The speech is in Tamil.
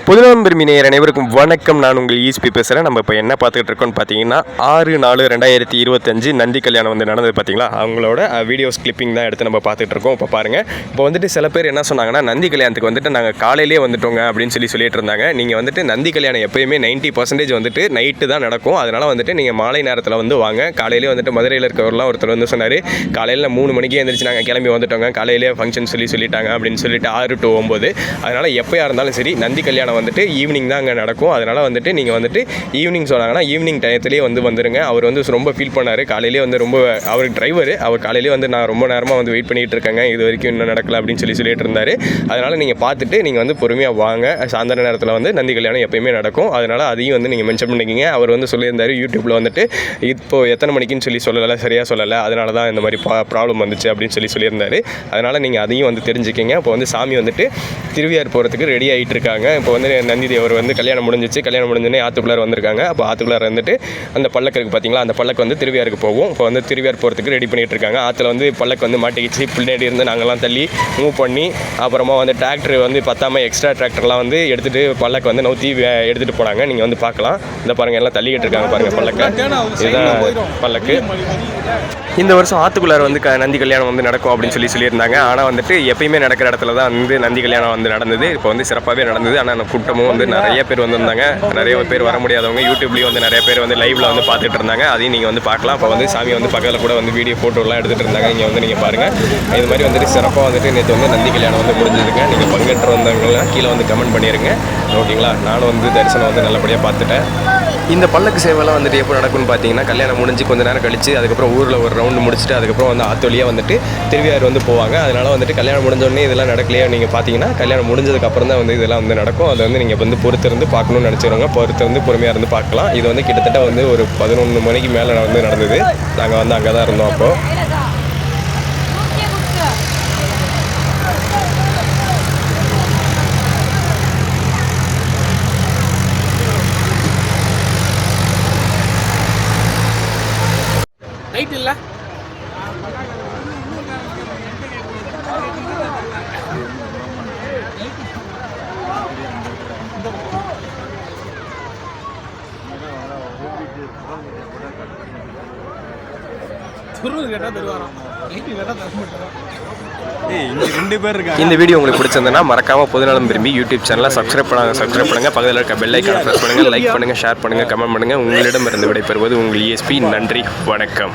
பொதுநலம் விரும்பி நேயர் அனைவருக்கும் வணக்கம். நான் உங்கள் ஈஸ்பி பேசுகிறேன். நம்ம இப்போ என்ன பார்த்துக்கிட்டு இருக்கோம்னு பார்த்தீங்கன்னா 6/4/2025 நந்தி கல்யாணம் வந்து நடந்தது பார்த்தீங்களா, அவங்களோட வீடியோஸ் கிளிப்பிங் தான் எடுத்து நம்ம பார்த்துட்டு இருக்கோம். இப்போ பாருங்கள், இப்போ வந்துட்டு சில பேர் என்ன சொன்னாங்கன்னா, நந்தி கல்யாணத்துக்கு வந்துட்டு நாங்கள் காலையிலே வந்துட்டோங்க அப்படின்னு சொல்லிட்டு இருந்தாங்க. நீங்கள் வந்துட்டு நந்தி கல்யாணம் எப்போயுமே 90% வந்துட்டு நைட்டு தான் நடக்கும். அதனால் வந்துட்டு நீங்கள் மாலை நேரத்தில் வந்து வாங்க. காலையிலே வந்துட்டு மதுரையில் இருக்கிறவரெலாம் ஒருத்தர் வந்து சொன்னார், காலையில் 3 மணிக்கே எழுந்திரிச்சு நாங்கள் கிளம்பி வந்துட்டோங்க, காலையிலே ஃபங்க்ஷன் சொல்லிட்டாங்க அப்படின்னு சொல்லிட்டு 6 to 9. அதனால் எப்போயா இருந்தாலும் சரி நந்தி கல்யாணம் வந்துட்டு ஈவினிங் தான் அங்கே நடக்கும். அதனால் வந்துட்டு நீங்கள் வந்துட்டு ஈவினிங் சொன்னாங்கன்னா ஈவினிங் டயத்துலேயே வந்துருங்க. அவர் வந்து ரொம்ப ஃபீல் பண்ணார். காலையிலே வந்து ரொம்ப, அவர் டிரைவர், அவர் காலையிலே வந்து நான் ரொம்ப நேரமாக வந்து வெயிட் பண்ணிகிட்டு இருக்கேங்க, இது வரைக்கும் இன்னும் நடக்கல அப்படின்னு சொல்லிட்டு இருந்தார். அதனால் நீங்கள் பார்த்துட்டு நீங்கள் வந்து பொறுமையாக வாங்க. சாயந்தர நேரத்தில் வந்து நந்தி கல்யாணம் எப்பயுமே நடக்கும். அதனால் அதையும் வந்து நீங்கள் மென்ஷன் பண்ணிக்கிங்க. அவர் வந்து சொல்லியிருந்தார் யூடியூப்பில் வந்துட்டு இப்போது எத்தனை மணிக்குன்னு சொல்லலை, சரியாக சொல்லலை, அதனால தான் இந்த மாதிரி ப்ராப்ளம் வந்துச்சு அப்படின்னு சொல்லியிருந்தார். அதனால் நீங்கள் அதையும் வந்து தெரிஞ்சுக்கிங்க. இப்போ வந்து சாமி வந்துட்டு திருவியார் போகிறதுக்கு ரெடி ஆகிட்டு இருக்காங்க. இப்போ வந்து நந்தி தேவர் வந்து கல்யாணம் முடிஞ்சோடனே ஆற்றுக்குள்ளார் வந்திருக்காங்க. அப்போ ஆற்றுக்குள்ளார் வந்துட்டு அந்த பல்லக்கு இருக்குது பார்த்தீங்களா, அந்த பல்லக்கு வந்து திருவியாருக்கு போகும். இப்போ வந்து திருவியார் போகிறதுக்கு ரெடி பண்ணிகிட்டு இருக்காங்க. ஆற்றுல வந்து பல்லக்கு வந்து மாட்டிக்கிச்சு. பின்னாடி இருந்து நாங்கள்லாம் தள்ளி மூவ் பண்ணி, அப்புறமா வந்து டிராக்டர் வந்து பத்தாமல் எக்ஸ்ட்ரா டிராக்டர்லாம் வந்து எடுத்துகிட்டு பல்லக்கு வந்து நவுத்தி எடுத்துகிட்டு போனாங்க. நீங்கள் வந்து பார்க்கலாம். இந்த பாருங்கள், எல்லாம் தள்ளிக்கிட்டு இருக்காங்க பாருங்கள் பல்லக்கு. இதுதான் பல்லக்கு. இந்த வருஷம் ஆற்றுக்குள்ளார் வந்து நந்தி கல்யாணம் வந்து நடக்கும் அப்படின்னு சொல்லியிருந்தாங்க. ஆனால் வந்துட்டு எப்பயுமே நடக்கிற இடத்துல தான் வந்து நந்தி கல்யாணம் வந்து நடந்தது. இப்போ வந்து சிறப்பாகவே நடந்தது. ஆனால் கூட்டமும் வந்து நிறைய பேர் வந்திருந்தாங்க. நிறைய பேர் வர முடியாதவங்க யூடியூப்லேயும் வந்து நிறைய பேர் வந்து லைவில் வந்து பார்த்துட்டு இருந்தாங்க. அதையும் நீங்கள் வந்து பார்க்கலாம். இப்போ வந்து சாமி வந்து பக்கத்தில் கூட வந்து வீடியோ ஃபோட்டோலாம் எடுத்துகிட்டு இருந்தாங்க. இங்கே வந்து நீங்கள் பாருங்கள். இது மாதிரி வந்துட்டு சிறப்பாக வந்துட்டு நேற்று வந்து நந்தி கல்யாணம் வந்து முடிஞ்சிருங்க. நீங்கள் பங்கேற்று வந்தவங்களாம் கீழே வந்து கமெண்ட் பண்ணிடுங்க, ஓகேங்களா? நானும் வந்து தரிசனம் வந்து நல்லபடியாக பார்த்துட்டேன். இந்த பல்லக்கு சேவைலாம் வந்துட்டு எப்போ நடக்கும்னு பார்த்தீங்கன்னா, கல்யாணம் முடிஞ்சு கொஞ்சம் நேரம் கழிச்சு அதுக்கப்புறம் ஊரில் ஒரு ரவுண்டு முடிச்சுட்டு அதுக்கப்புறம் வந்து ஆத்தொலியாக வந்துட்டு திருவியார் வந்து போவாங்க. அதனால் வந்துட்டு கல்யாணம் முடிஞ்சோடனே இதெல்லாம் நடக்கலையே நீங்கள் பார்த்தீங்கன்னா, கல்யாணம் முடிஞ்சதுக்கப்புறம் தான் வந்து இதெல்லாம் வந்து நடக்கும். அதை வந்து நீங்கள் வந்து பொறுத்திருந்து பார்க்கணும்னு நினச்சிடுங்க. பொறுத்திருந்து பொறுமையாக இருந்து பார்க்கலாம். இது வந்து கிட்டத்தட்ட வந்து ஒரு 11 மணிக்கு மேலே வந்து நடந்தது. நாங்கள் வந்து அங்கே தான் இருந்தோம். அப்போது ரைட் இல்லை இந்த வீடியோ உங்களுக்கு பிடிச்சிருந்தனா மறக்காம பொதுநலம் விரும்பி யூடியூப் சேனலை சப்ஸ்கிரைப் பண்ணுங்க. பக்கத்தில் இருக்க பெல் ஐக்கானை பிரஸ் பண்ணுங்க. லைக் பண்ணுங்க, ஷேர் பண்ணுங்க, கமெண்ட் பண்ணுங்க. உங்களிடம் இருந்து விடைபெறுவது உங்கள் ESP. நன்றி, வணக்கம்.